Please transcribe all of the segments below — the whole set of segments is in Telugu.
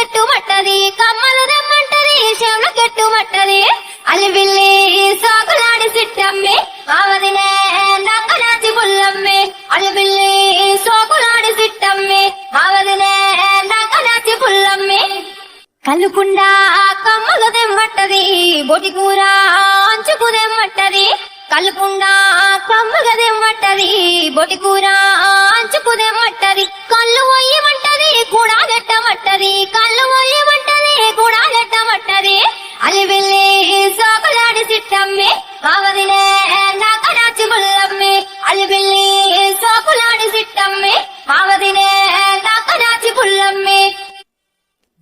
కెట్టుమట్టది కమ్మలు దెమ్మంటది చెవుల కెట్టుమట్టది అలిబిల్లి సోకులాడి సిట్టమ్మి మావదినే నంగనాచి పుల్లమ్మి అలిబిల్లి సోకులాడి సిట్టమ్మి మావదినే నంగనాచి పుల్లమ్మి కల్లుకుండా కమ్మలు దెమ్మట్టది బొటికూర అంచుకు దెమ్మట్టది కల్లుకుండా కమ్మగా దెమ్మట్టది బొటికూర అంచుకు దెమ్మట్టది కళ్ళు పోయమంటది కూడా గట్టమట్టది కళ్ళు పోయమంటది కూడా గట్టమట్టది అలిబిల్లి సోకులాడి సిట్టమ్మి మావదినే నంగనాచి పుల్లమ్మి అలిబిల్లి సోకులాడి సిట్టమ్మి మావదినే నంగనాచి పుల్లమ్మి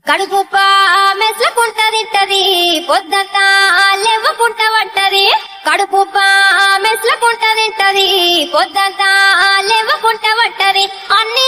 కడుపుప్ప మెస్లకుంట తింటది పొద్దంతా లేవకుంట పట్టది కడుపుప్ప మెస్లకుంట తింటది పొద్దంతా లేవకుంట పట్టది అన్ని